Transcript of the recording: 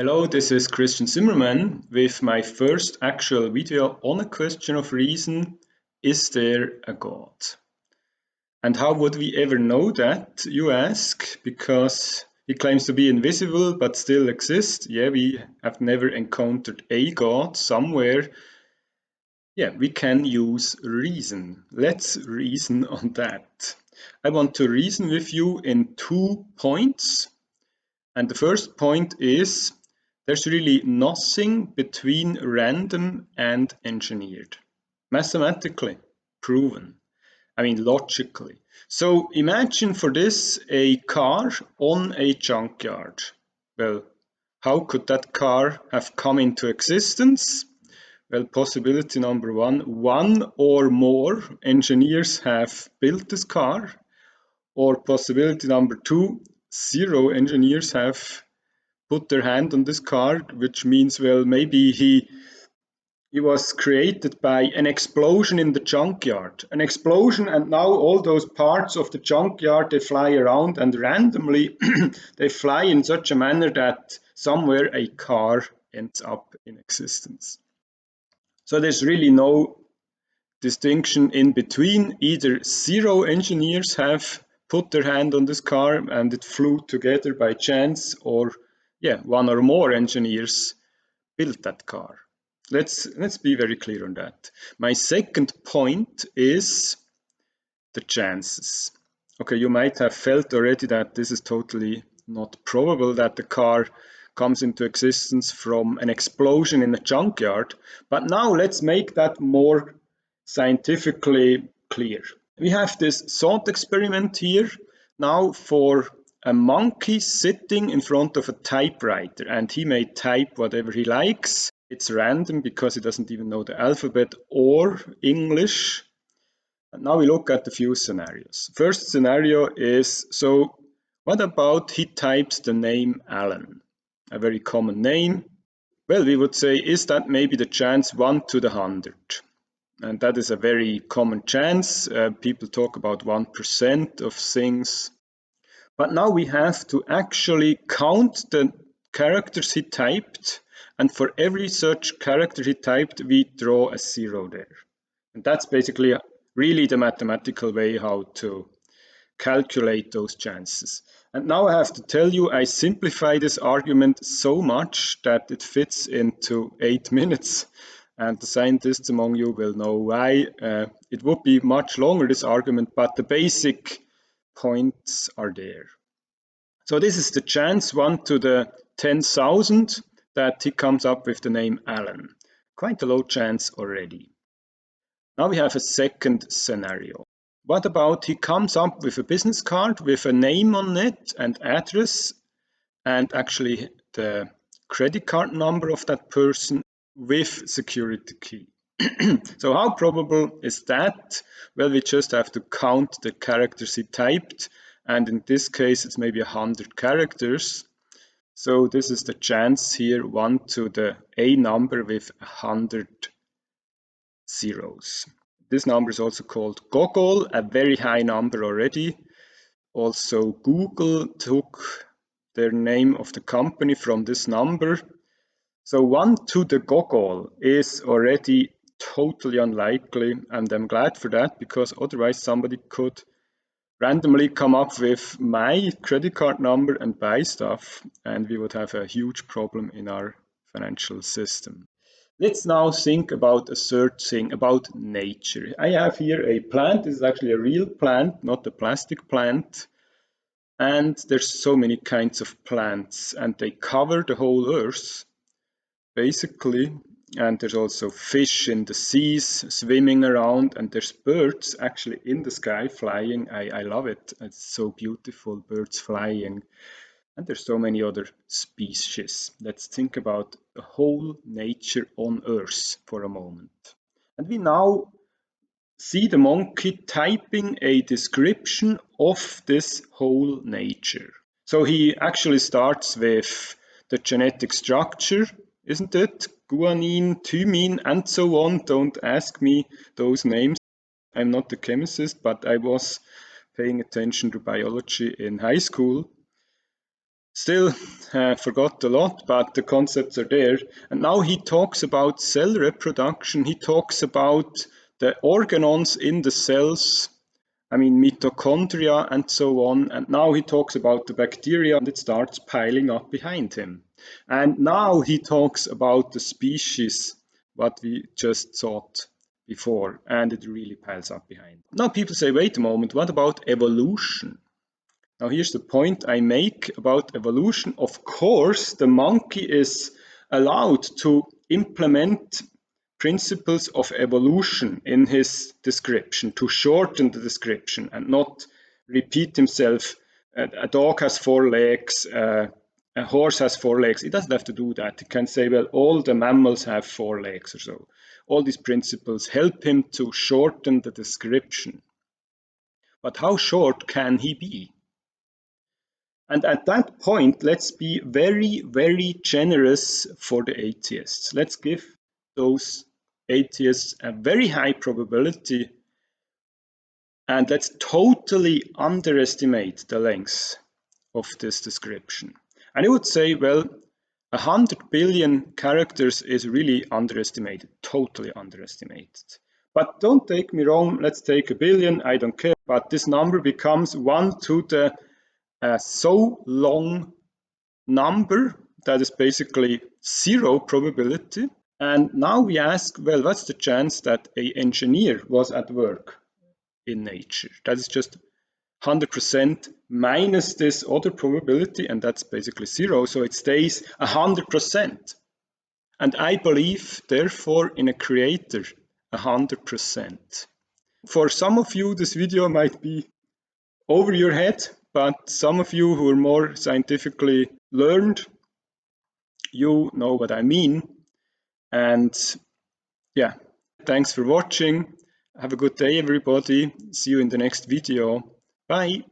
Hello, this is Christian Zimmerman with my first actual video on a question of reason. Is there a God? And how would we ever know that, you ask? Because he claims to be invisible but still exists. Yeah, we have never encountered a God somewhere. Yeah, we can use reason. Let's reason on that. I want to reason with you in 2 points. And the first point is there's really nothing between random and engineered. Mathematically proven. I mean, logically. So imagine for this a car on a junkyard. Well, how could that car have come into existence? Well, possibility number one or more engineers have built this car. Or possibility number two, 0 engineers have put their hand on this car, which means, well, maybe he was created by an explosion in the junkyard. An explosion, and now all those parts of the junkyard, they fly around and randomly they fly in such a manner that somewhere a car ends up in existence. So there's really no distinction in between. Either 0 engineers have put their hand on this car and it flew together by chance, or yeah, 1 or more engineers built that car. Let's be very clear on that. My second point is the chances. Okay, you might have felt already that this is totally not probable that the car comes into existence from an explosion in a junkyard, but now let's make that more scientifically clear. We have this thought experiment here now for a monkey sitting in front of a typewriter, and he may type whatever he likes. It's random because he doesn't even know the alphabet or English. And now we look at a few scenarios. First scenario is, so what about he types the name Alan? A very common name. Well, we would say, is that maybe the chance 1 to the 100? And that is a very common chance. People talk about 1% of things. But now we have to actually count the characters he typed. And for every such character he typed, we draw a 0 there. And that's basically really the mathematical way how to calculate those chances. And now I have to tell you, I simplify this argument so much that it fits into 8 minutes. And the scientists among you will know why. It would be much longer, this argument, but the basic points are there. So this is the chance 1 to the 10,000 that he comes up with the name Alan. Quite a low chance already. Now we have a second scenario. What about he comes up with a business card with a name on it and address, and actually the credit card number of that person with security key. So how probable is that? Well, we just have to count the characters he typed, and in this case it's maybe 100 characters. So this is the chance here, 1 to the a number with 100 zeros. This number is also called Gogol, a very high number already. Also Google took their name of the company from this number. So 1 to the Gogol is already totally unlikely, and I'm glad for that, because otherwise somebody could randomly come up with my credit card number and buy stuff, and we would have a huge problem in our financial system. Let's now think about a third thing, about nature. I have here a plant. This is actually a real plant, not a plastic plant. And there's so many kinds of plants, and they cover the whole earth, basically. And there's also fish in the seas swimming around, and there's birds actually in the sky flying. I love it. It's so beautiful, birds flying. And there's so many other species. Let's think about the whole nature on Earth for a moment. And we now see the monkey typing a description of this whole nature. So he actually starts with the genetic structure, isn't it? Guanine, thymine, and so on. Don't ask me those names. I'm not a chemist, but I was paying attention to biology in high school. Still forgot a lot, but the concepts are there. And now he talks about cell reproduction. He talks about the organons in the cells, I mean mitochondria and so on. And now he talks about the bacteria and it starts piling up behind him. And now he talks about the species, what we just thought before, and it really piles up behind. Now people say, wait a moment, what about evolution? Now here's the point I make about evolution. Of course, the monkey is allowed to implement principles of evolution in his description, to shorten the description and not repeat himself. A dog has 4 legs, a horse has 4 legs. It doesn't have to do that. It can say, well, all the mammals have 4 legs or so. All these principles help him to shorten the description. But how short can he be? And at that point, let's be very, very generous for the atheists. Let's give those atheists a very high probability and let's totally underestimate the length of this description. And I would say, well, 100 billion characters is really underestimated, totally underestimated. But don't take me wrong, let's take 1 billion, I don't care, but this number becomes 1 to the so long number that is basically 0 probability. And now we ask, well, what's the chance that an engineer was at work in nature? That is just 100% minus this other probability, and that's basically 0, so it stays 100%. And I believe, therefore, in a creator 100%. For some of you, this video might be over your head, but some of you who are more scientifically learned, you know what I mean. And yeah, thanks for watching. Have a good day, everybody. See you in the next video. Bye.